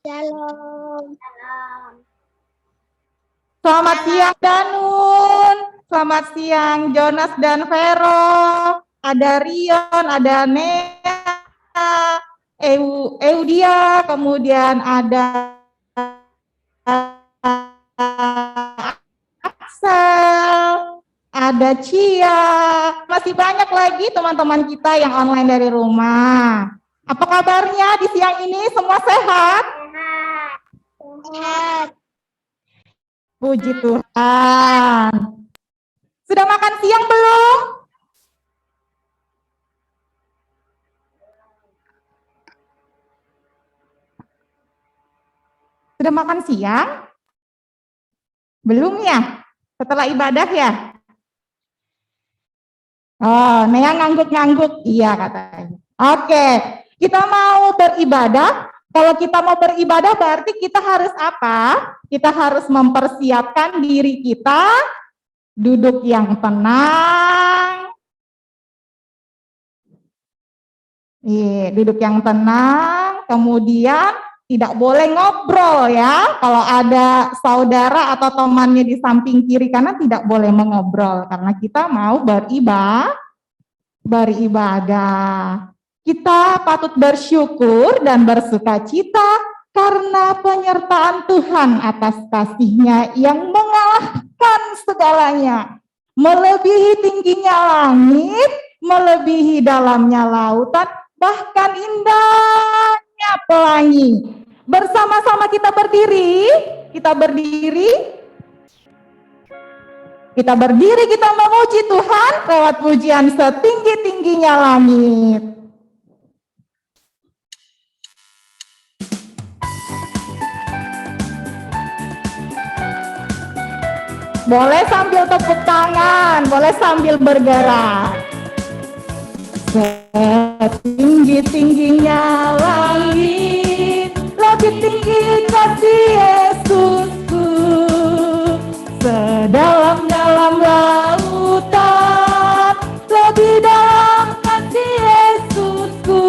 Shalom. Selamat siang Danun, selamat siang Jonas dan Vero, ada Rion, ada Nea, Eudia, kemudian ada Axel, ada Cia, masih banyak lagi teman-teman kita yang online dari rumah. Apa kabarnya di siang ini? Semua sehat? Sehat. Puji Tuhan. Sudah makan siang belum? Sudah makan siang? Belum ya? Setelah ibadah ya? Oh, Nea ngangguk-ngangguk. Iya katanya. Oke, kita mau beribadah. Kalau kita mau beribadah berarti kita harus apa? Kita harus mempersiapkan diri kita, duduk yang tenang. Iya, duduk yang tenang, kemudian tidak boleh ngobrol ya. Kalau ada saudara atau temannya di samping kiri kanan tidak boleh mengobrol karena kita mau beribadah. Kita patut bersyukur dan bersukacita karena penyertaan Tuhan atas kasih-Nya yang mengalahkan segalanya, melebihi tingginya langit, melebihi dalamnya lautan, bahkan indahnya pelangi. Bersama-sama kita berdiri, kita berdiri, kita memuji Tuhan lewat pujian setinggi-tingginya langit. Boleh sambil tepuk tangan, boleh sambil bergerak. Setinggi-tingginya langit, lebih tinggi kasih Yesusku. Sedalam-dalam lautan, lebih dalam kasih Yesusku.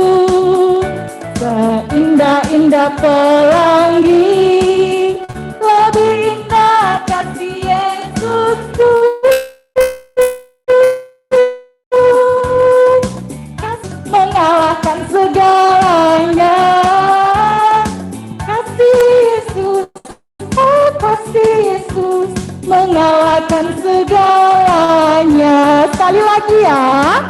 Seindah-indah pelangi, lebih indah kasih Yesusku. Mengalahkan segalanya, kasih Yesus, oh kasih Yesus, mengalahkan segalanya. Sekali lagi ya.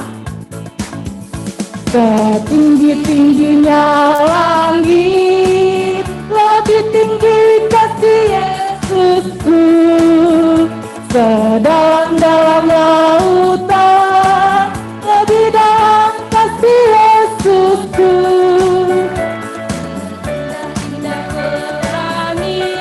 Setinggi-tingginya langit, lebih tinggi kasih Yesusku. Sedalam-dalam lautan, lebih dalam kasih Yesusku. Indah pelangi,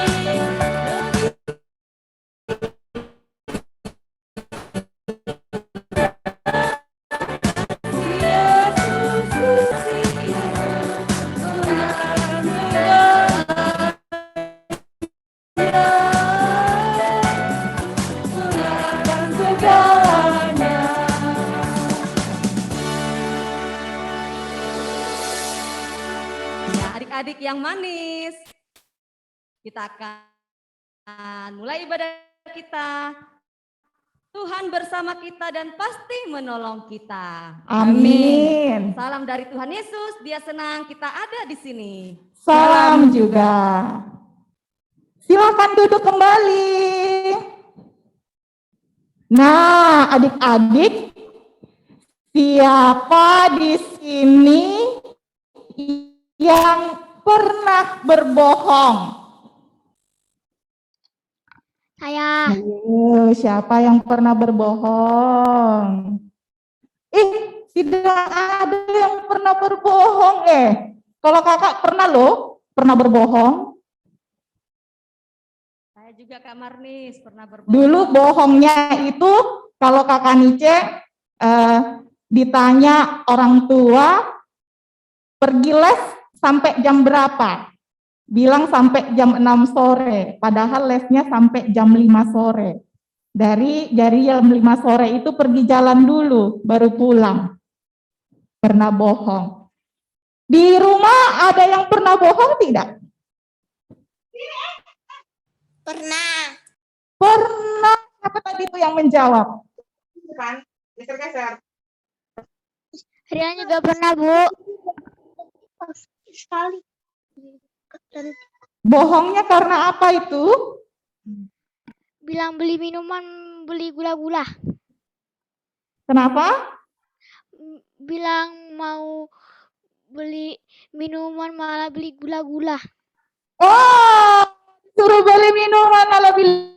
adik-adik yang manis, kita akan mulai ibadah kita. Tuhan bersama kita dan pasti menolong kita. Amin. Salam dari Tuhan Yesus, Dia senang kita ada di sini. Salam juga. Silakan duduk kembali. Nah, adik-adik, siapa di sini yang pernah berbohong? Saya. Ayo, siapa yang pernah berbohong? Tidak ada yang pernah berbohong. Kalau kakak pernah loh, pernah berbohong. Saya juga Kak Marnis pernah berbohong. Dulu bohongnya itu kalau kakak Nice ditanya orang tua pergi les sampai jam berapa? Bilang sampai jam 6 sore, padahal lesnya sampai jam 5 sore. Dari jam 5 sore itu pergi jalan dulu, baru pulang. Pernah bohong. Di rumah ada yang pernah bohong tidak? Pernah. Pernah. Siapa tadi itu yang menjawab? Kan? Geser-geser. Rian juga pernah, Bu. Sekali. Bohongnya karena apa itu? Bilang beli minuman, beli gula-gula. Kenapa? Bilang mau beli minuman malah beli gula-gula. Oh, suruh beli minuman malah beli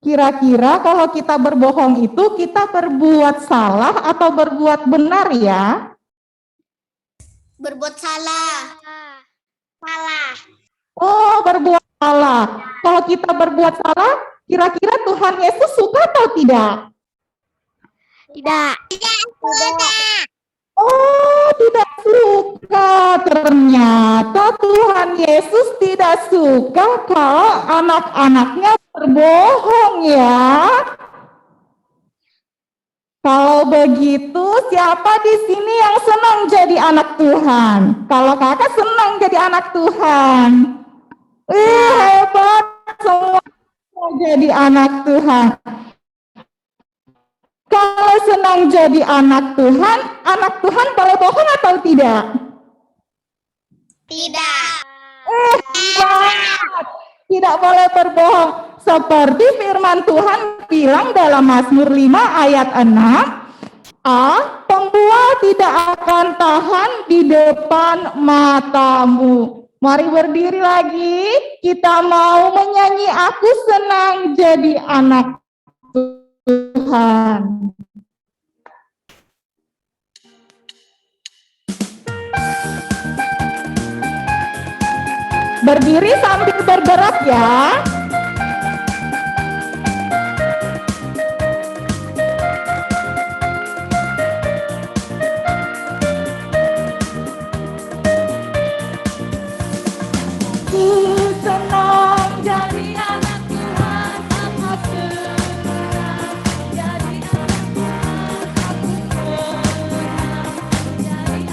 Kira-kira kalau kita berbohong itu kita berbuat salah atau berbuat benar ya? Berbuat salah. Salah. Oh, berbuat salah. Kalau kita berbuat salah, kira-kira Tuhan Yesus suka atau tidak? Tidak. Tidak. Oh, tidak suka. Ternyata Tuhan Yesus tidak suka kalau anak-anaknya berbohong ya. Kalau begitu, siapa di sini yang senang jadi anak Tuhan? Kalau kakak senang jadi anak Tuhan. Hebat, semua mau jadi anak Tuhan. Kalau senang jadi anak Tuhan boleh bohong atau tidak? Tidak. Hebat, tidak boleh berbohong. Seperti firman Tuhan bilang dalam Mazmur 5 ayat 6, pembual tidak akan tahan di depan matamu. Mari berdiri lagi, kita mau menyanyi Aku Senang Jadi Anak Tuhan. Berdiri sambil bergerak ya. Ku senang jadi anak Tuhan, aku senang jadi anak Tuhan, aku senang jadi anak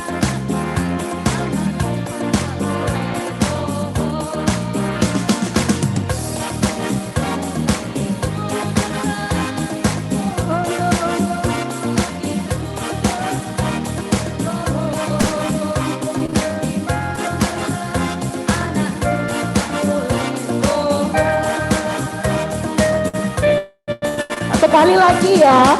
sekali lagi ya.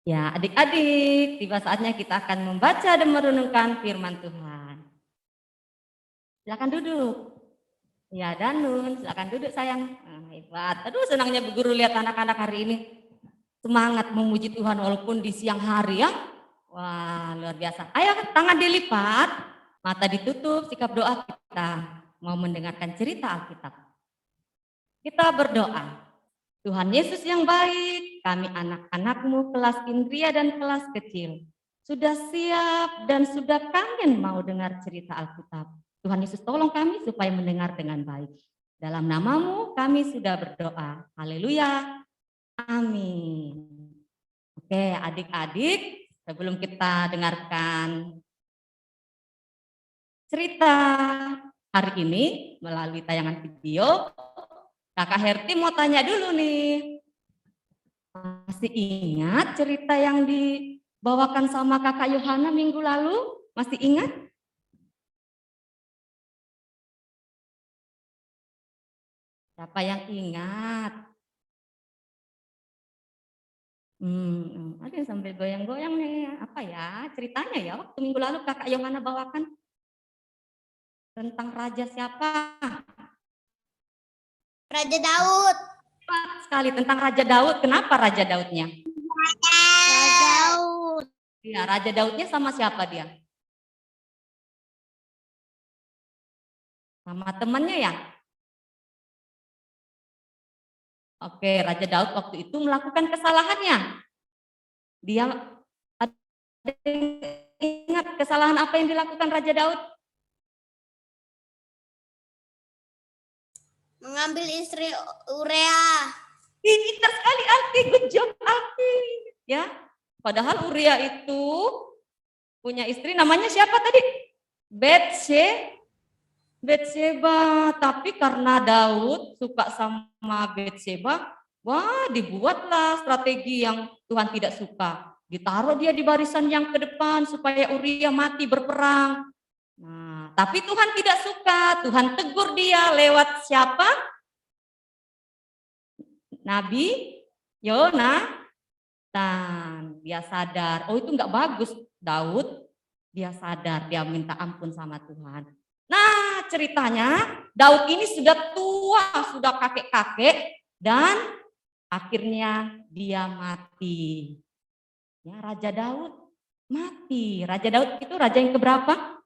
Ya, adik-adik, tiba saatnya kita akan membaca dan merenungkan firman Tuhan. Silakan duduk. Ya, Danun, silakan duduk sayang. Hebat. Aduh, senangnya Bu Guru lihat anak-anak hari ini semangat memuji Tuhan walaupun di siang hari ya. Wah, luar biasa. Ayo, tangan dilipat, mata ditutup, sikap doa kita mau mendengarkan cerita Alkitab. Kita berdoa. Tuhan Yesus yang baik, kami anak-anak-Mu kelas Indria dan kelas kecil, sudah siap dan sudah kangen mau dengar cerita Alkitab. Tuhan Yesus tolong kami supaya mendengar dengan baik. Dalam nama-Mu kami sudah berdoa. Haleluya. Amin. Oke, adik-adik, sebelum kita dengarkan cerita hari ini melalui tayangan video, Kakak Herti mau tanya dulu nih. Masih ingat cerita yang dibawakan sama Kakak Yohana minggu lalu? Masih ingat? Siapa yang ingat? Ada yang sambil goyang-goyang nih. Apa ya ceritanya ya waktu minggu lalu Kakak Yohana bawakan? Tentang raja siapa? Raja Daud. Cepat sekali tentang Raja Daud. Kenapa Raja Daudnya? Raja Daud. Ya, Raja Daudnya sama siapa dia? Sama temannya ya? Oke, Raja Daud waktu itu melakukan kesalahannya. Dia ada yang ingat kesalahan apa yang dilakukan Raja Daud? Mengambil istri Urea. Pintar sekali Alfi, good job Alfi. Ya, padahal Uria itu punya istri namanya siapa tadi? Betseba. Tapi karena Daud suka sama Betseba, wah dibuatlah strategi yang Tuhan tidak suka. Ditaruh dia di barisan yang ke depan supaya Uria mati berperang. Nah, tapi Tuhan tidak suka. Tuhan tegur dia lewat siapa? Nabi Yonatan. Dia sadar, oh itu enggak bagus Daud. Dia sadar, dia minta ampun sama Tuhan. Nah, ceritanya Daud ini sudah tua, sudah kakek-kakek dan akhirnya dia mati. Ya, Raja Daud mati. Raja Daud itu raja yang keberapa?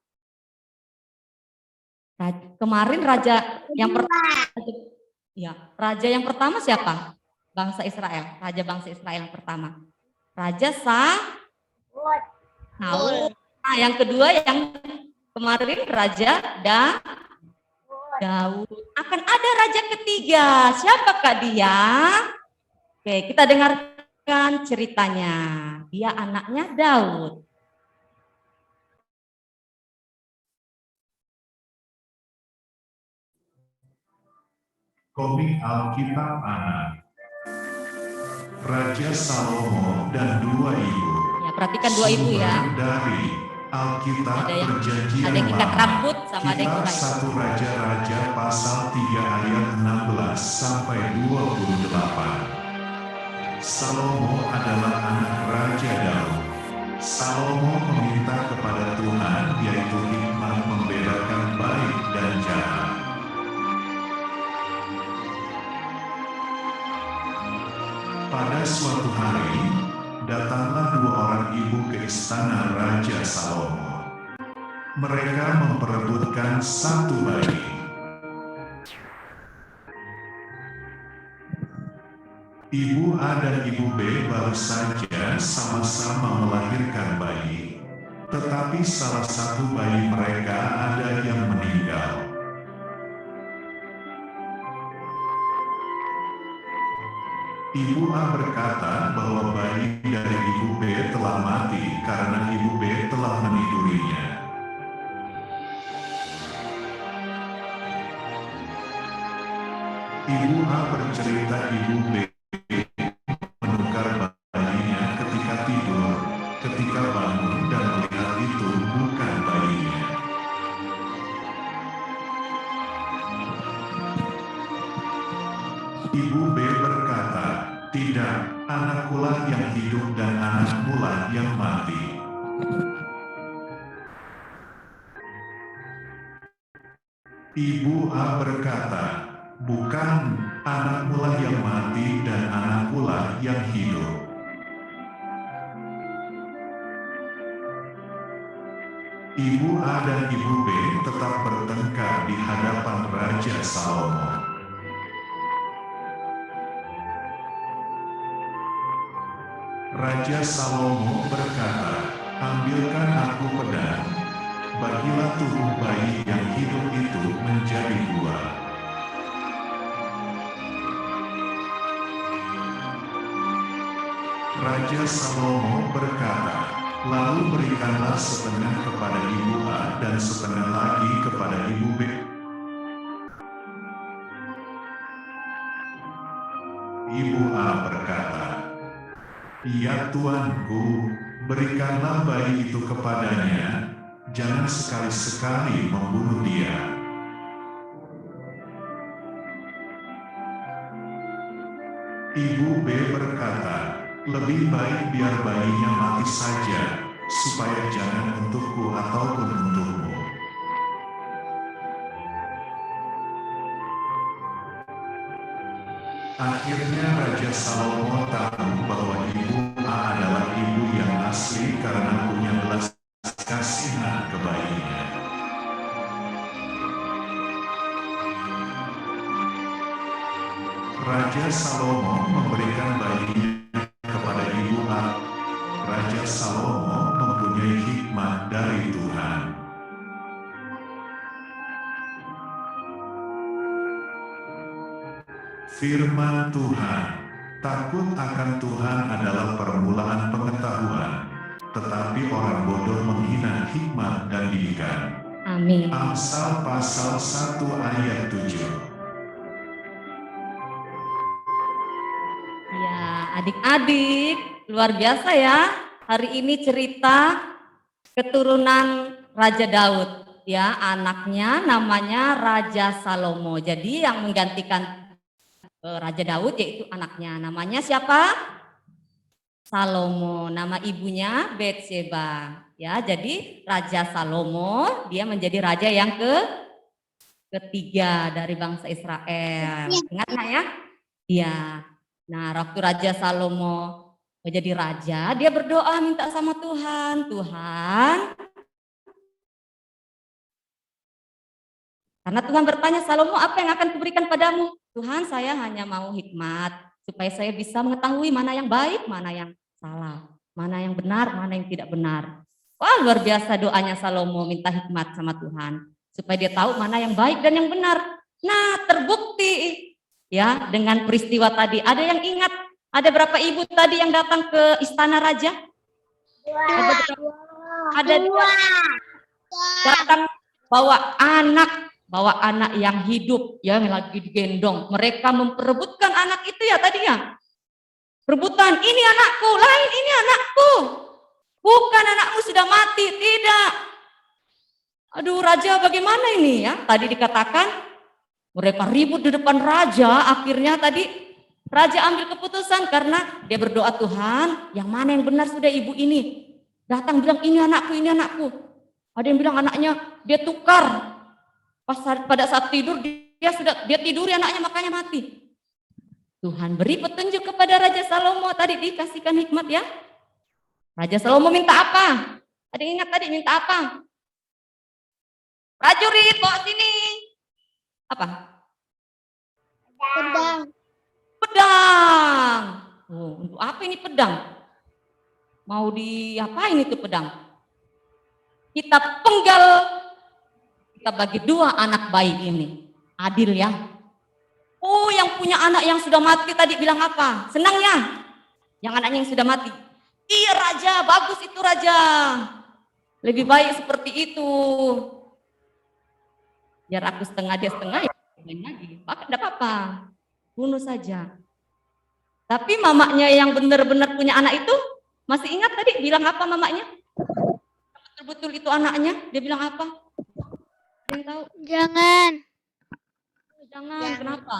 Kemarin raja yang pertama. Ya, raja yang pertama siapa? Bangsa Israel. Raja bangsa Israel yang pertama. Raja Saul. Nah, yang kedua yang kemarin Raja Daud. Akan ada raja ketiga. Siapakah dia? Oke, kita dengarkan ceritanya. Dia anaknya Daud. Komik Alkitab Anak. Raja Salomo dan dua ibu. Ya, perhatikan dua ibu ya. Sumber dari Alkitab Perjanjian ada yang ikat Lama. rambut sama ada yang Kitab urai. 1 Raja-Raja pasal 3 ayat 16 sampai 28. Salomo adalah anak Raja Daud. Salomo meminta kepada Tuhan yaitu hikmat membedakan baik dan jahat. Pada suatu hari, datanglah dua orang ibu ke istana Raja Salomo. Mereka memperebutkan satu bayi. Ibu A dan ibu B baru saja sama-sama melahirkan bayi, tetapi salah satu bayi mereka ada yang meninggal. Ibu A berkata bahwa bayi dari ibu B telah mati karena ibu B telah menidurinya. Ibu A bercerita ibu B menukar bayinya ketika tidur, ketika bangun dan melihat itu bukan bayinya. Ibu B berkata, "Tidak, anakkulah yang hidup dan anakmulah yang mati." Ibu A berkata, "Bukan, anakmulah yang mati dan anakkulah yang hidup." Ibu A dan ibu B tetap bertengkar di hadapan Raja Salomo. Raja Salomo berkata, "Ambilkan aku pedang, bagilah tubuh bayi yang hidup itu menjadi dua." Raja Salomo berkata, "Lalu berikanlah setengah kepada ibu A dan setengah lagi kepada ibu B." Ibu A berkata, "Ya Tuanku, berikanlah bayi itu kepadanya, jangan sekali-sekali membunuh dia." Ibu B berkata, "Lebih baik biar bayinya mati saja, supaya jangan untukku ataupun untukmu." Akhirnya Raja Salomo tahu bahwa Ibu A adalah ibu yang asli karena punya belas kasihan ke bayinya. Raja Salomo memberikan bayinya kepada Ibu A. Raja Salomo mempunyai hikmat dari Tuhan. Firman Tuhan, takut akan Tuhan adalah permulaan pengetahuan, tetapi orang bodoh menghina hikmat dan didikan. Amin. Amsal pasal 1 ayat 7. Ya, adik-adik, luar biasa ya. Hari ini cerita keturunan Raja Daud. Ya, anaknya namanya Raja Salomo. Jadi yang menggantikan Raja Daud yaitu anaknya. Namanya siapa? Salomo. Nama ibunya Betseba. Ya, jadi Raja Salomo dia menjadi raja yang ketiga dari bangsa Israel. Ingat nggak ya? Iya. Nah, waktu Raja Salomo menjadi raja, dia berdoa minta sama Tuhan, Tuhan. Karena Tuhan bertanya, Salomo, apa yang akan kuberikan padamu? Tuhan, saya hanya mau hikmat, supaya saya bisa mengetahui mana yang baik, mana yang salah, mana yang benar, mana yang tidak benar. Wah, luar biasa doanya Salomo minta hikmat sama Tuhan, supaya dia tahu mana yang baik dan yang benar. Nah, terbukti ya dengan peristiwa tadi. Ada yang ingat, ada berapa ibu tadi yang datang ke istana raja? Ada dua. Datang bawa anak yang hidup ya, yang lagi digendong. Mereka memperebutkan anak itu ya tadi ya. Rebutan, ini anakku, lain ini anakku. Bukan, anakmu sudah mati, tidak. Aduh, raja bagaimana ini ya? Tadi dikatakan mereka ribut di depan raja, akhirnya tadi raja ambil keputusan karena dia berdoa, Tuhan, yang mana yang benar sudah ibu ini. Datang bilang, ini anakku, ini anakku. Ada yang bilang anaknya dia tukar. Pada saat tidur dia tiduri anaknya makanya mati. Tuhan beri petunjuk kepada Raja Salomo, tadi dikasihkan hikmat ya. Raja Salomo minta apa? Ada yang ingat tadi minta apa? Prajurit bawa sini. Apa? Pedang. Pedang. Oh, untuk apa ini pedang? Mau diapain itu pedang? Kita penggal, kita bagi dua anak bayi ini. Adil ya. Oh, yang punya anak yang sudah mati tadi bilang apa? Senang ya? Yang anaknya yang sudah mati. Iya raja, bagus itu raja. Lebih baik seperti itu. Biar aku setengah dia setengah ya lagi. Tidak apa-apa. Bunuh saja. Tapi mamanya yang benar-benar punya anak itu masih ingat tadi bilang apa mamanya? Betul-betul itu anaknya, dia bilang apa? Ada yang tahu? Jangan. Jangan, kenapa?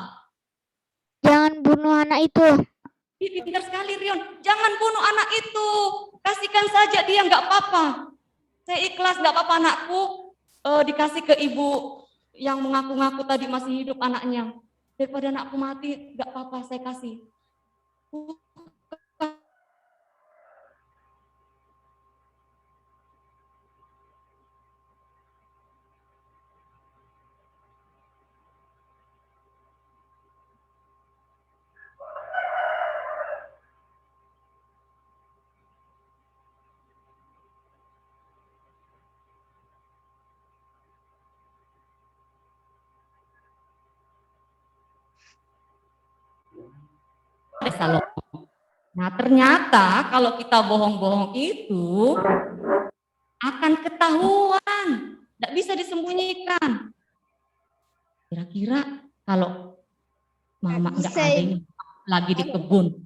Jangan bunuh anak itu. Pintar sekali Rion, jangan bunuh anak itu. Kasihkan saja dia, nggak apa-apa. Saya ikhlas, nggak apa-apa anakku. Dikasih ke ibu yang mengaku-ngaku tadi masih hidup anaknya. Daripada anakku mati, nggak apa-apa saya kasih. Salomo. Nah ternyata kalau kita bohong-bohong itu akan ketahuan, tidak bisa disembunyikan. Kira-kira kalau mama nggak ada ini, lagi di kebun.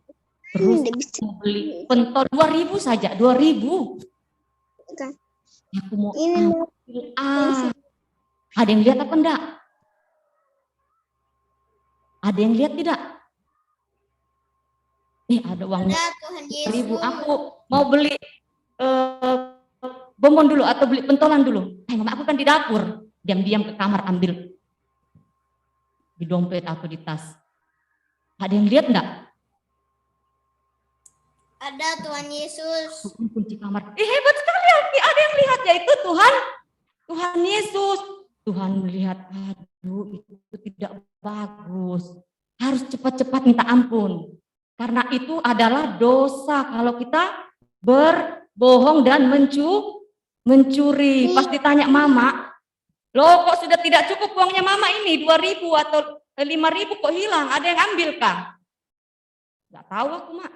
Terus mau beli pentol 2.000 saja, 2.000. Aku mau ambil. Ada yang lihat apa enggak? Ada yang lihat tidak? Ada uangnya 2.000. Aku mau beli bonbon dulu atau beli pentolan dulu. Mama aku kan di dapur. Diam-diam ke kamar ambil. Di dompet atau di tas. Ada yang lihat enggak? Ada Tuhan Yesus. Kunci kamar. Hebat sekali Alki. Ada yang lihat, yaitu Tuhan Yesus. Tuhan melihat, aduh itu tidak bagus. Harus cepat-cepat minta ampun. Karena itu adalah dosa kalau kita berbohong dan mencuri. Pas ditanya mama, loh kok sudah tidak cukup uangnya mama ini 2.000 atau 5.000 kok hilang? Ada yang ambil kah? Gak tahu aku mak.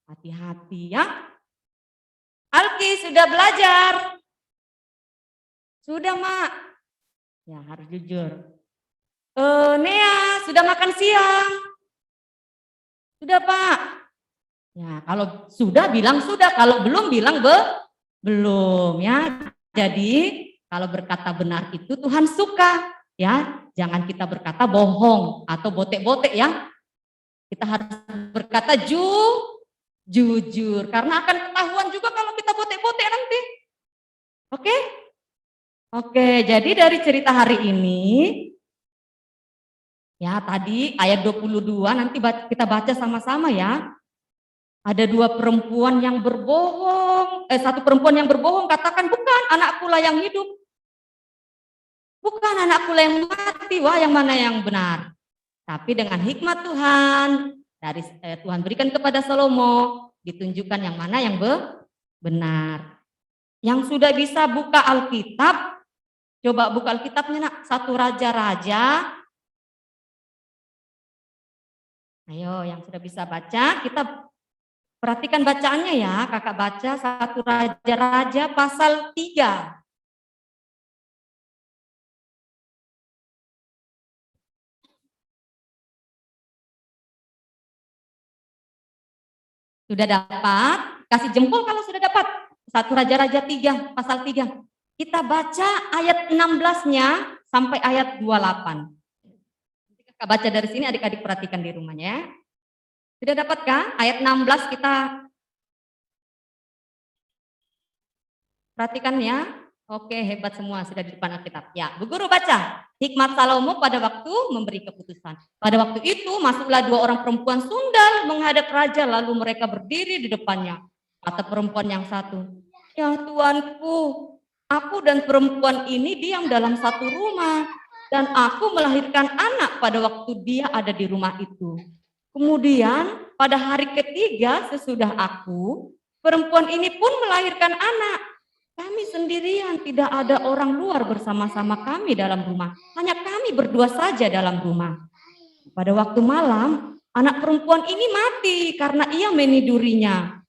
Hati-hati ya. Alki sudah belajar? Sudah mak. Ya harus jujur. Nea sudah makan siang? Sudah Pak. Ya kalau sudah bilang sudah, kalau belum bilang belum ya. Jadi kalau berkata benar itu Tuhan suka ya. Jangan kita berkata bohong atau botek-botek ya. Kita harus berkata jujur karena akan ketahuan juga kalau kita botek-botek nanti. Oke, jadi dari cerita hari ini ya tadi ayat 22 nanti kita baca sama-sama ya. Ada dua perempuan yang berbohong, satu perempuan yang berbohong katakan bukan anakku lah yang hidup. Bukan anakku lah yang mati, wah yang mana yang benar. Tapi dengan hikmat Tuhan, dari Tuhan berikan kepada Salomo, ditunjukkan yang mana yang benar. Yang sudah bisa buka Alkitab, coba buka Alkitabnya nak, 1 Raja-Raja. Ayo yang sudah bisa baca, kita perhatikan bacaannya ya, kakak baca 1 Raja-Raja pasal 3. Sudah dapat? Kasih jempol kalau sudah dapat. 1 Raja-Raja 3, pasal 3. Kita baca ayat 16-nya sampai ayat 28. Kakak baca dari sini, adik-adik perhatikan di rumahnya. Sudah dapatkah? Ayat 16 kita perhatikan ya. Oke, hebat semua sudah di depan Alkitab. Ya, Bu Guru baca. Hikmat Salomo pada waktu memberi keputusan. Pada waktu itu masuklah 2 orang perempuan sundal menghadap raja, lalu mereka berdiri di depannya. Kata perempuan yang satu, ya Tuanku, aku dan perempuan ini diam dalam satu rumah dan aku melahirkan anak pada waktu dia ada di rumah itu. Kemudian pada hari ketiga sesudah aku, perempuan ini pun melahirkan anak. Kami sendirian, tidak ada orang luar bersama-sama kami dalam rumah. Hanya kami berdua saja dalam rumah. Pada waktu malam, anak perempuan ini mati karena ia menidurinya.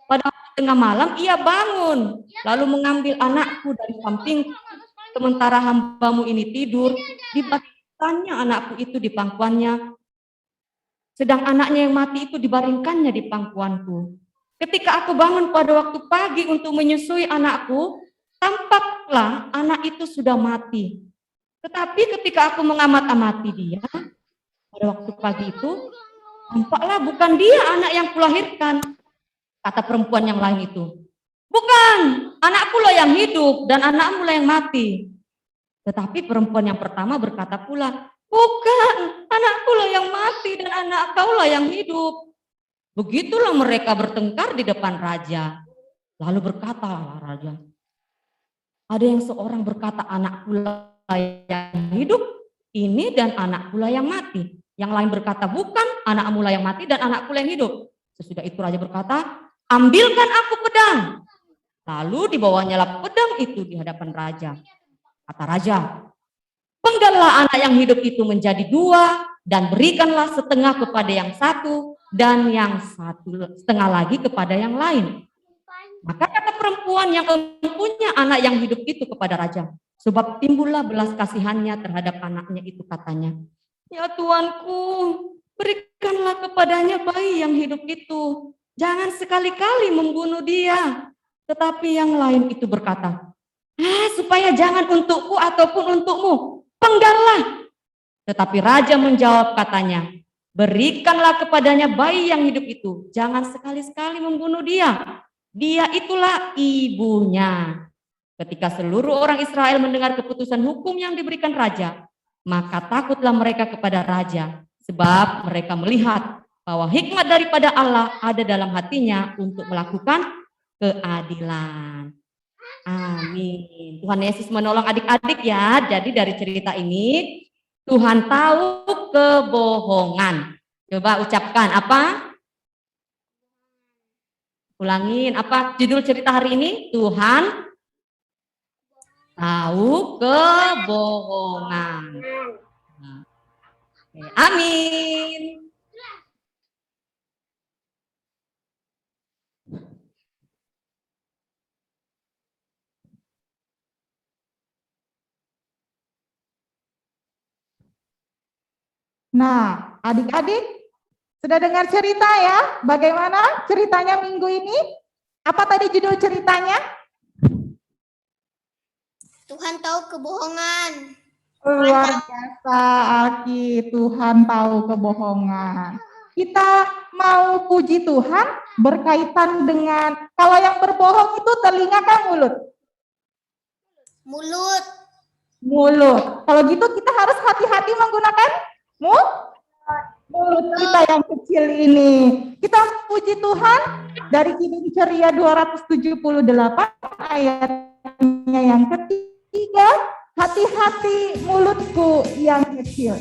Pada waktu tengah malam, ia bangun, lalu mengambil anakku dari samping. Sementara hambamu ini tidur, dibaringkannya anakku itu di pangkuannya. Sedang anaknya yang mati itu dibaringkannya di pangkuanku. Ketika aku bangun pada waktu pagi untuk menyusui anakku, tampaklah anak itu sudah mati. Tetapi ketika aku mengamat-amati dia, pada waktu pagi itu, tampaklah bukan dia anak yang kulahirkan. Kata perempuan yang lain itu, bukan, anakku lah yang hidup dan anakmu lah yang mati. Tetapi perempuan yang pertama berkata pula, bukan, anakku lah yang mati dan anak kau lah yang hidup. Begitulah mereka bertengkar di depan raja. Lalu berkatalah raja, ada yang seorang berkata anakku lah yang hidup, ini dan anakku lah yang mati. Yang lain berkata bukan, anakmu lah yang mati dan anakku lah yang hidup. Sesudah itu raja berkata, ambilkan aku pedang. Lalu dibawanya lah pedang itu di hadapan raja. Kata raja, penggallah anak yang hidup itu menjadi 2 dan berikanlah setengah kepada yang satu dan yang satu setengah lagi kepada yang lain. Maka kata perempuan yang mempunyai anak yang hidup itu kepada raja, sebab timbullah belas kasihannya terhadap anaknya itu katanya. Ya Tuanku, berikanlah kepadanya bayi yang hidup itu. Jangan sekali-kali membunuh dia. Tetapi yang lain itu berkata, supaya jangan untukku ataupun untukmu, penggallah. Tetapi raja menjawab katanya, berikanlah kepadanya bayi yang hidup itu. Jangan sekali-sekali membunuh dia. Dia itulah ibunya. Ketika seluruh orang Israel mendengar keputusan hukum yang diberikan raja, maka takutlah mereka kepada raja, sebab mereka melihat bahwa hikmat daripada Allah ada dalam hatinya untuk melakukan keadilan. Amin. Tuhan Yesus menolong adik-adik ya. Jadi dari cerita ini Tuhan tahu kebohongan. Coba ucapkan apa? Ulangin apa judul cerita hari ini? Tuhan tahu kebohongan. Nah, oke. Amin. Nah, adik-adik sudah dengar cerita ya? Bagaimana ceritanya minggu ini? Apa tadi judul ceritanya? Tuhan tahu kebohongan. Luar biasa, Aki. Tuhan tahu kebohongan. Kita mau puji Tuhan berkaitan dengan kalau yang berbohong itu telinga kan mulut? Mulut. Mulut. Kalau gitu kita harus hati-hati menggunakan mulut kita yang kecil ini. Kita puji Tuhan dari Kidung Ceria 278 ayatnya yang ketiga. Hati-hati mulutku yang kecil.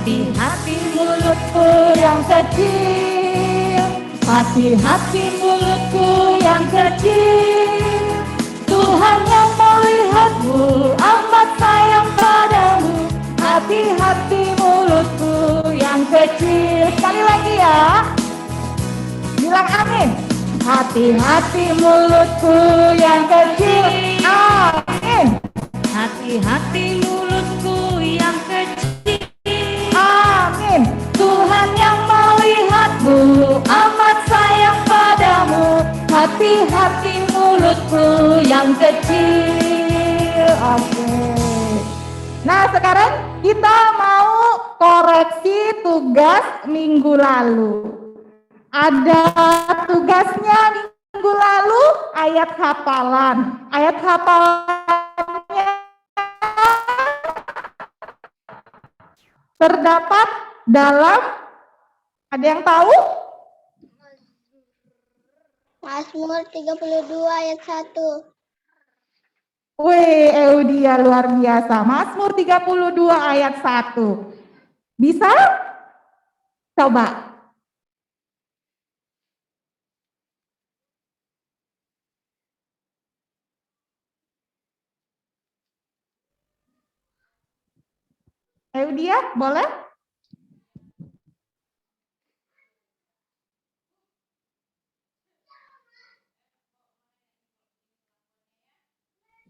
Hati-hati mulutku yang kecil, hati-hati mulutku yang kecil. Tuhan yang melihatmu amat sayang padamu. Hati-hati mulutku yang kecil. Sekali lagi ya. Bilang amin. Hati-hati mulutku yang kecil. Amin. Hati-hati mulutku yang kecil. Amin. Tuhan yang melihatmu amat sayang padamu. Hati-hati mulutku yang kecil. Oke. Nah, sekarang kita mau koreksi tugas minggu lalu. Ada tugasnya minggu lalu ayat hafalan. Ayat hafalannya terdapat dalam, ada yang tahu? Mazmur 32 ayat 1. Wih, Eudia luar biasa. Mazmur 32 ayat 1. Bisa? Coba. Eudia, boleh?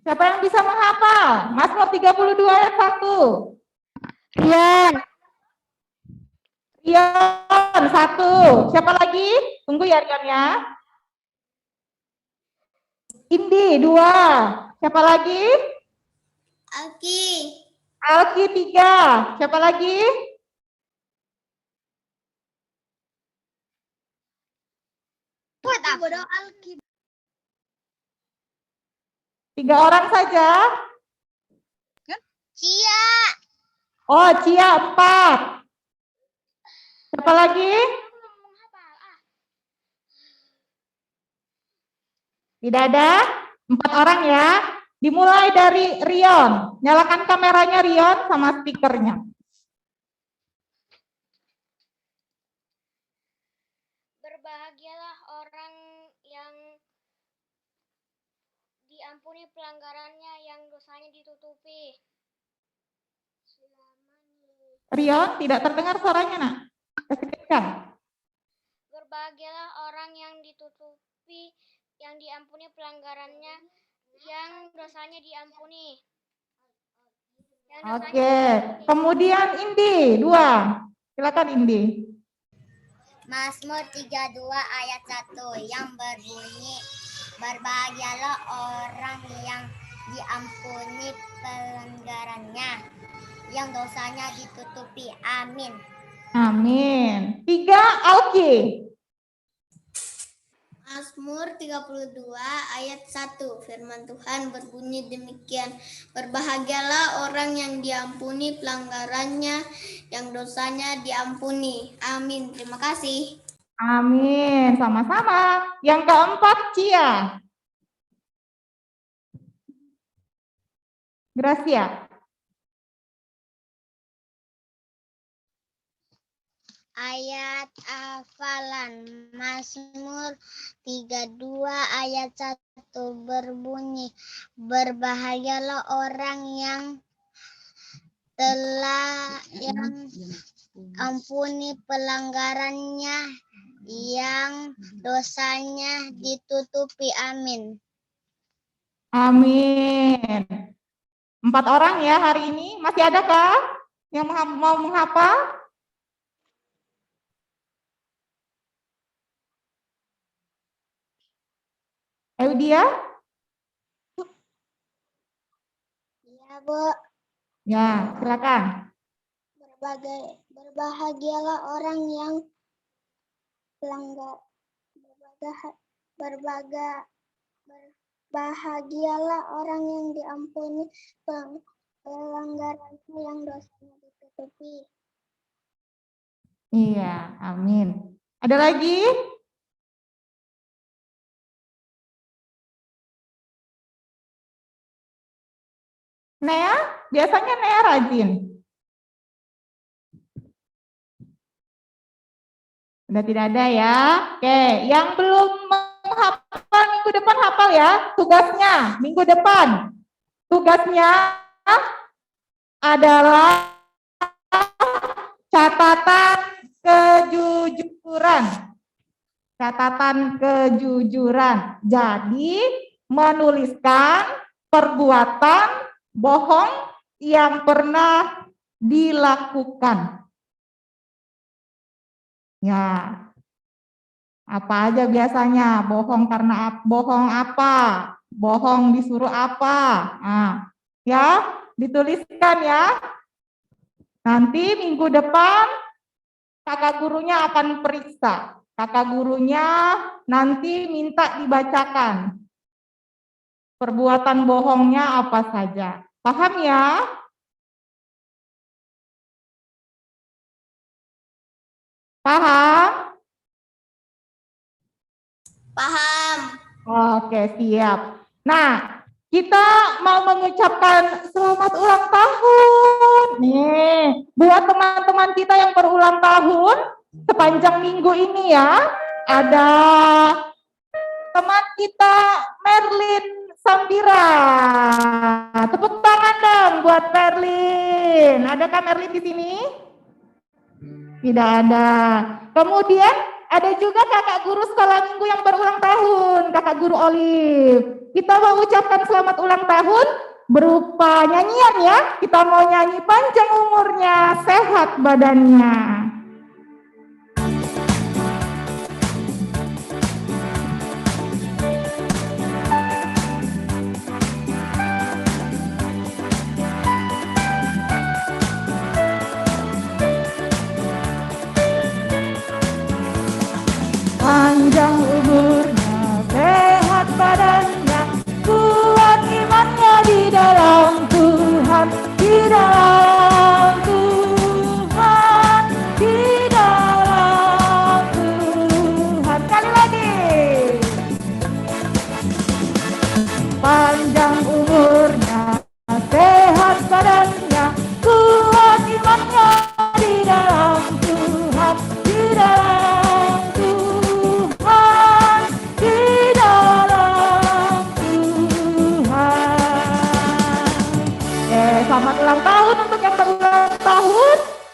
Siapa yang bisa menghafal? Mazmur 32 ayat 1. Rian. Rion, 1. Siapa lagi? Tunggu ya Rion ya. Indi, 2. Siapa lagi? Alki. Alki, 3. Siapa lagi? Bodoh Alki. 3 orang saja. Cia. Oh, Cia, 4. Siapa lagi? Tidak ada? 4 orang ya. Dimulai dari Rion. Nyalakan kameranya Rion sama speakernya. Berbahagialah orang yang diampuni pelanggarannya, yang dosanya ditutupi. Rion, tidak terdengar suaranya, Nak. Ketikkan. Berbahagialah orang yang ditutupi, yang diampuni pelanggarannya, yang dosanya diampuni. Oke, kemudian Indi, 2. Silakan Indi. Mazmur 32 ayat 1 yang berbunyi, berbahagialah orang yang diampuni pelanggarannya, yang dosanya ditutupi. Amin. Amin. 3, Alki. Mazmur 32 ayat 1 firman Tuhan berbunyi demikian, berbahagialah orang yang diampuni pelanggarannya, yang dosanya diampuni. Amin. Terima kasih. Amin. Sama-sama. Yang keempat, Cia. Gracia. Ayat hafalan Mazmur 32 ayat 1 berbunyi, berbahagialah orang yang telah ampuni pelanggarannya, yang dosanya ditutupi. Amin. Amin. 4 orang ya hari ini. Masih adakah yang mau menghafal? Eudia? Ya, Bu. Ya, silakan. Berbahagialah orang yang berbahagialah orang yang diampuni pelanggarannya, yang dosanya ditutupi. Iya, amin. Ada lagi? Nea? Biasanya Nea rajin. Sudah tidak ada ya. Oke, yang belum menghafal minggu depan hafal ya. Tugasnya minggu depan. Tugasnya adalah catatan kejujuran. Catatan kejujuran. Jadi menuliskan perbuatan bohong yang pernah dilakukan. Ya, apa aja biasanya? Bohong karena bohong apa? Bohong disuruh apa? Nah, ya, dituliskan ya. Nanti minggu depan kakak gurunya akan periksa. Kakak gurunya nanti minta dibacakan. Perbuatan bohongnya apa saja. Paham ya? Paham? Paham. Oke, siap. Nah, kita mau mengucapkan selamat ulang tahun. Nih, buat teman-teman kita yang berulang tahun sepanjang minggu ini ya, ada teman kita Merlin Sambira. Tepuk tangan dong buat Merlin. Adakah Merlin di sini? Tidak ada. Kemudian ada juga kakak guru sekolah minggu yang berulang tahun, kakak guru Olive. Kita mau ucapkan selamat ulang tahun berupa nyanyian ya. Kita mau nyanyi panjang umurnya, sehat badannya. Panjang umurnya, sehat badannya, kuat imannya di dalam Tuhan, di dalam Tuhan,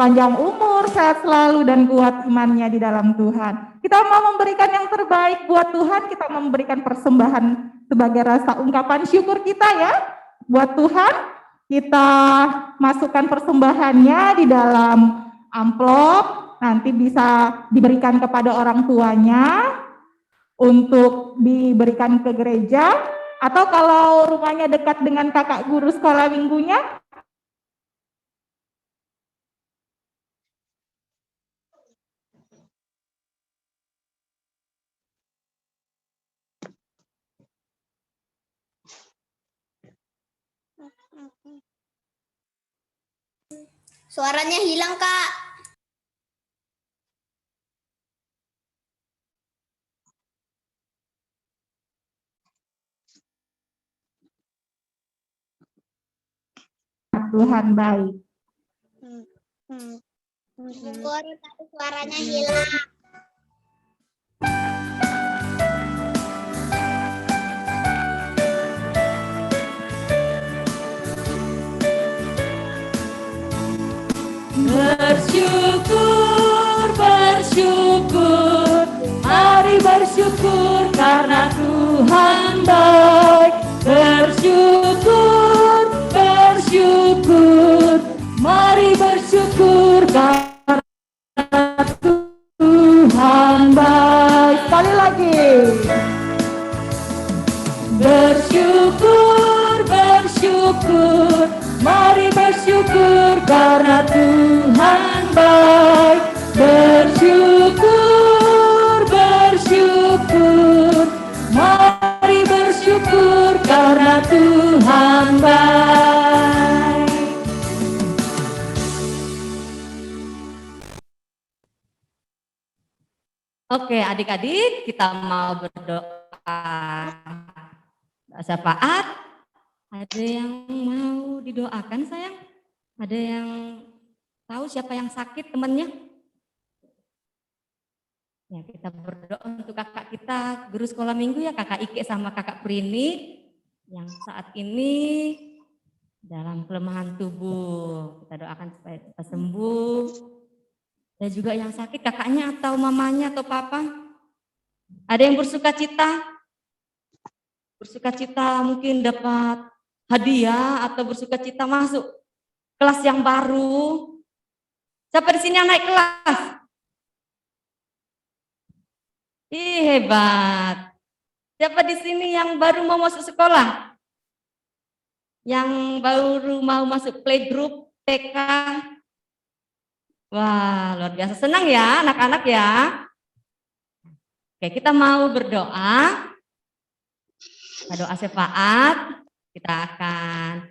panjang umur, sehat selalu, dan kuat imannya di dalam Tuhan. Kita mau memberikan yang terbaik buat Tuhan, kita memberikan persembahan sebagai rasa ungkapan syukur kita ya, buat Tuhan. Kita masukkan persembahannya di dalam amplop, nanti bisa diberikan kepada orang tuanya untuk diberikan ke gereja, atau kalau rumahnya dekat dengan kakak guru sekolah minggunya, Suaranya hilang, Kak. Tuhan baik. Syukur, tapi suaranya hilang. Bersyukur, bersyukur, mari bersyukur karena Tuhan baik. Bersyukur, bersyukur, mari bersyukur karena Tuhan baik. Sekali lagi. Bersyukur, bersyukur, mari bersyukur karena Tuhan baik. Bersyukur, bersyukur, mari bersyukur karena Tuhan baik. Oke, adik-adik, kita mau berdoa. Syafaat. Ada yang mau didoakan, sayang? Ada yang tahu siapa yang sakit temannya? Ya, kita berdoa untuk kakak kita, guru sekolah minggu ya, kakak Ike sama kakak Prini, yang saat ini dalam kelemahan tubuh. Kita doakan supaya kita sembuh. Dan juga yang sakit kakaknya atau mamanya atau papa. Ada yang bersuka cita? Bersuka cita mungkin dapat hadiah atau bersuka cita masuk kelas yang baru. Siapa di sini yang naik kelas? Ih, hebat. Siapa di sini yang baru mau masuk sekolah? Yang baru mau masuk playgroup, TK? Wah, luar biasa. Senang ya anak-anak ya. Oke, kita mau berdoa. Doa syafaat, kita akan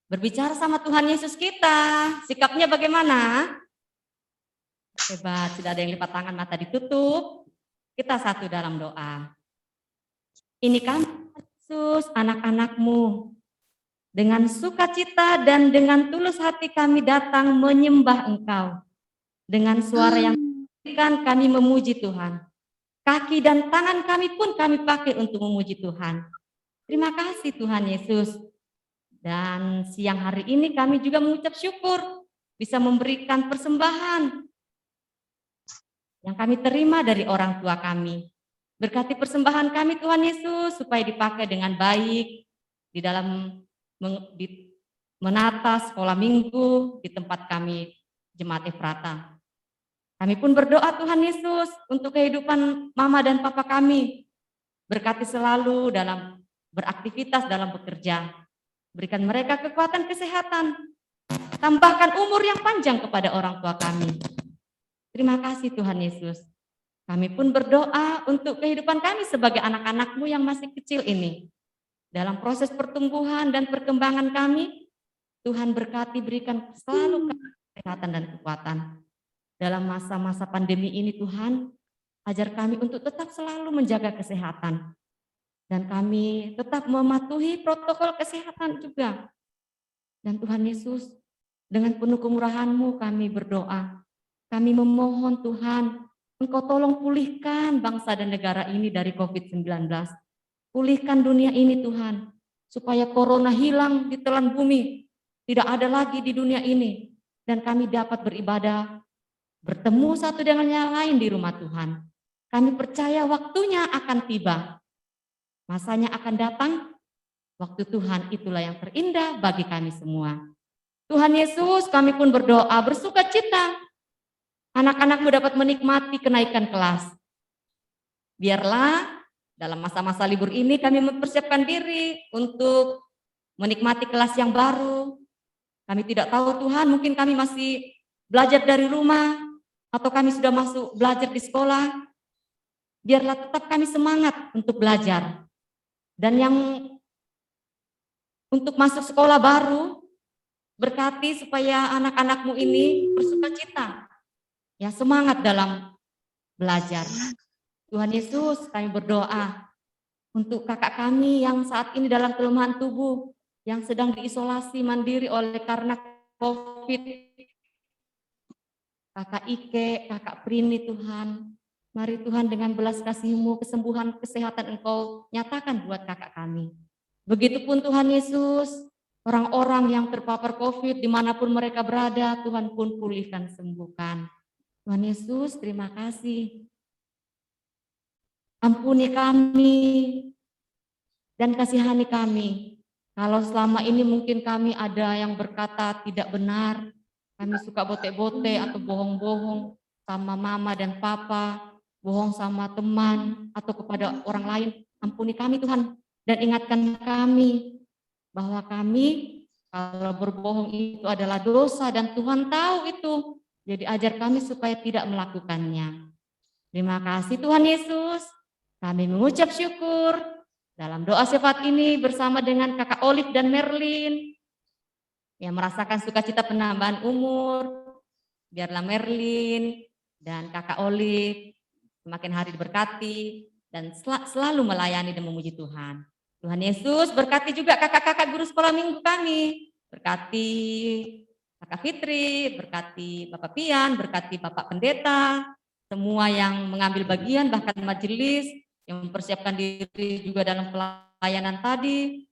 berbicara sama Tuhan Yesus kita. Sikapnya bagaimana? Hebat, tidak ada yang lipat tangan, mata ditutup. Kita satu dalam doa. Ini kami Yesus, anak-anak-Mu. Dengan sukacita dan dengan tulus hati kami datang menyembah Engkau. Dengan suara yang kan kami memuji Tuhan. Kaki dan tangan kami pun kami pakai untuk memuji Tuhan. Terima kasih Tuhan Yesus. Dan siang hari ini kami juga mengucap syukur bisa memberikan persembahan yang kami terima dari orang tua kami. Berkati persembahan kami Tuhan Yesus supaya dipakai dengan baik di dalam menata sekolah minggu di tempat kami Jemaat Efrata. Kami pun berdoa Tuhan Yesus untuk kehidupan mama dan papa kami. Berkati selalu dalam beraktivitas dalam bekerja. Berikan mereka kekuatan kesehatan. Tambahkan umur yang panjang kepada orang tua kami. Terima kasih Tuhan Yesus. Kami pun berdoa untuk kehidupan kami sebagai anak-anak-Mu yang masih kecil ini. Dalam proses pertumbuhan dan perkembangan kami, Tuhan berkati berikan selalu kesehatan dan kekuatan. Dalam masa-masa pandemi ini Tuhan, ajar kami untuk tetap selalu menjaga kesehatan. Dan kami tetap mematuhi protokol kesehatan juga. Dan Tuhan Yesus, dengan penuh kemurahan-Mu kami berdoa. Kami memohon Tuhan, Engkau tolong pulihkan bangsa dan negara ini dari COVID-19. Pulihkan dunia ini Tuhan, supaya corona hilang di telan bumi. Tidak ada lagi di dunia ini. dan kami dapat beribadah, bertemu satu dengan yang lain di rumah Tuhan. Kami percaya waktunya akan tiba. Masanya akan datang, waktu Tuhan itulah yang terindah bagi kami semua. Tuhan Yesus, kami pun berdoa bersuka cita. Anak-anakmu dapat menikmati kenaikan kelas. Biarlah dalam masa-masa libur ini kami mempersiapkan diri untuk menikmati kelas yang baru. Kami tidak tahu Tuhan, mungkin kami masih belajar dari rumah, atau kami sudah masuk belajar di sekolah. Biarlah tetap kami semangat untuk belajar. Dan yang untuk masuk sekolah baru, berkati supaya anak-anakmu ini bersuka cita. Ya, semangat dalam belajar. Tuhan Yesus, kami berdoa untuk kakak kami yang saat ini dalam kelemahan tubuh, yang sedang diisolasi mandiri oleh karena COVID. Kakak Ike, kakak Prini Tuhan, mari Tuhan dengan belas kasih-Mu, kesembuhan, kesehatan Engkau nyatakan buat kakak kami. Begitupun Tuhan Yesus, orang-orang yang terpapar COVID dimanapun mereka berada, Tuhan pun pulihkan, sembuhkan. Tuhan Yesus, terima kasih. Ampuni kami dan kasihani kami. Kalau selama ini mungkin kami ada yang berkata tidak benar, kami suka bote-bote atau bohong-bohong sama mama dan papa, bohong sama teman atau kepada orang lain. Ampuni kami Tuhan dan ingatkan kami bahwa kami kalau berbohong itu adalah dosa dan Tuhan tahu itu. Jadi ajar kami supaya tidak melakukannya. Terima kasih Tuhan Yesus. Kami mengucap syukur dalam doa syafaat ini bersama dengan kakak Olive dan Merlin yang merasakan sukacita penambahan umur. Biarlah Merlin dan kakak Olive semakin hari diberkati dan selalu melayani dan memuji Tuhan. Tuhan Yesus berkati juga kakak-kakak guru sekolah minggu kami. Berkati Kakak Fitri, berkati Bapak Pian, berkati Bapak Pendeta, semua yang mengambil bagian, bahkan majelis, yang mempersiapkan diri juga dalam pelayanan tadi.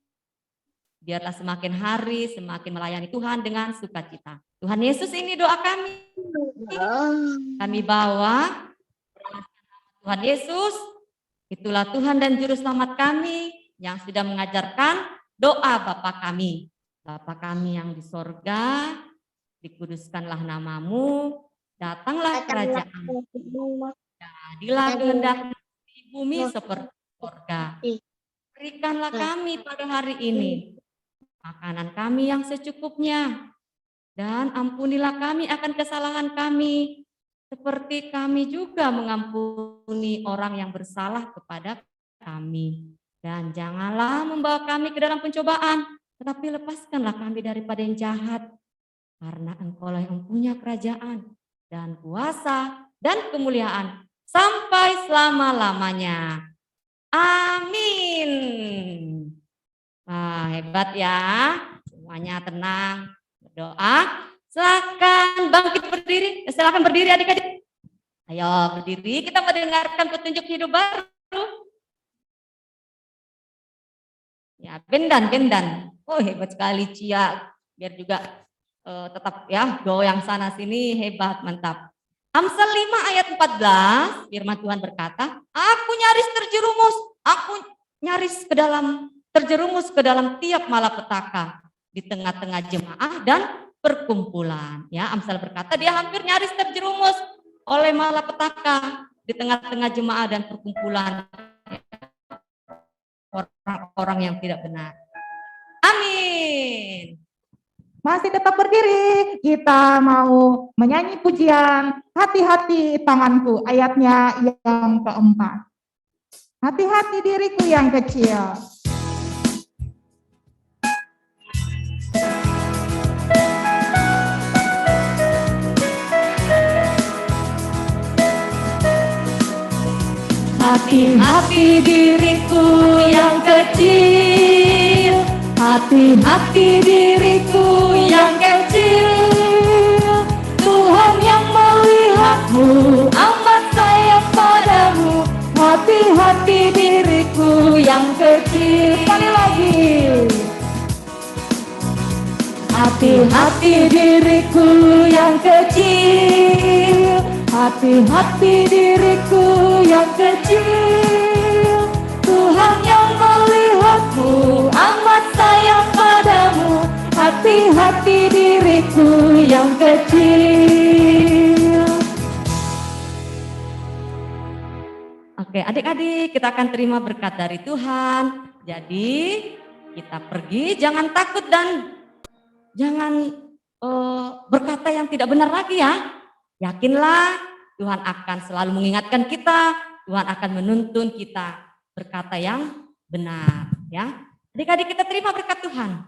Biarlah semakin hari, semakin melayani Tuhan dengan sukacita. Tuhan Yesus, ini doa kami. Kami bawa Tuhan Yesus, itulah Tuhan dan Juru Selamat kami yang sudah mengajarkan doa Bapa kami. Bapa kami yang di sorga, dikuduskanlah namamu, datanglah kerajaanmu, jadilah kehendak-Mu di bumi seperti surga. Berikanlah kami pada hari ini makanan kami yang secukupnya, dan ampunilah kami akan kesalahan kami, seperti kami juga mengampuni orang yang bersalah kepada kami. Dan janganlah membawa kami ke dalam pencobaan, tetapi lepaskanlah kami daripada yang jahat. Karena Engkaulah yang punya kerajaan dan kuasa dan kemuliaan sampai selama-lamanya. Amin. Wah, hebat ya. Semuanya tenang, berdoa. Silakan bangkit berdiri. Silakan berdiri adik-adik. Ayo berdiri, kita mendengarkan petunjuk hidup baru. Ya, bendan. Oh, hebat sekali Cia. Biar juga tetap ya goyang sana sini, hebat, mantap. Amsal 5 ayat 14, firman Tuhan berkata, aku nyaris terjerumus ke dalam tiap malapetaka di tengah-tengah jemaah dan perkumpulan. Ya, Amsal berkata dia hampir nyaris terjerumus oleh malapetaka di tengah-tengah jemaah dan perkumpulan orang-orang yang tidak benar. Amin. Masih tetap berdiri, kita mau menyanyi pujian Hati-hati tanganku, ayatnya yang keempat. Hati-hati diriku yang kecil. Hati-hati diriku yang kecil, hati-hati diriku yang kecil. Tuhan yang melihatmu amat sayang padamu. Hati-hati diriku yang kecil. Sekali lagi. Hati-hati diriku yang kecil, hati-hati diriku yang kecil. Tuhan yang melihatmu amat sayang padamu. Hati-hati diriku yang kecil. Oke, adik-adik, kita akan terima berkat dari Tuhan. Jadi, kita pergi, jangan takut dan jangan berkata yang tidak benar lagi ya. Yakinlah Tuhan akan selalu mengingatkan kita, Tuhan akan menuntun kita berkata yang benar ya. Adik-adik, kita terima berkat Tuhan.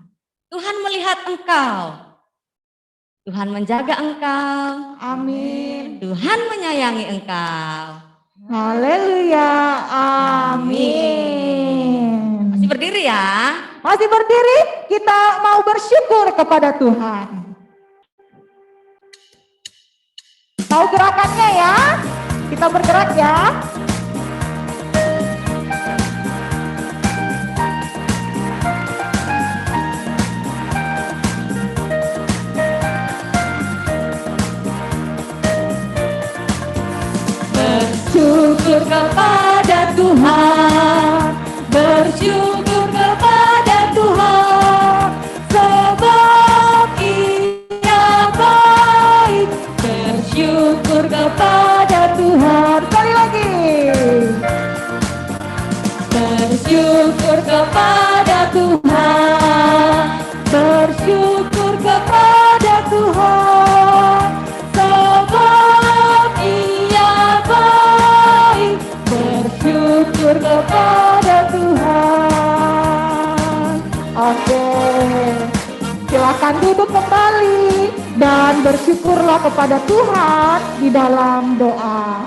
Tuhan melihat engkau. Tuhan menjaga engkau. Amin. Tuhan menyayangi engkau. Haleluya. Amin. Masih berdiri ya. Masih berdiri, kita mau bersyukur kepada Tuhan. Tahu gerakannya ya? Kita bergerak ya. Bersyukur kepada Tuhan, bersyukur kepada Tuhan, sebab Ia baik. Bersyukur kepada Tuhan. Sekali lagi. Bersyukur kepada Tuhan, bersyukur kepada Tuhan, sebab Ia baik. Bersyukur kepada Tuhan. Oke, silakan duduk kembali dan bersyukurlah kepada Tuhan di dalam doa.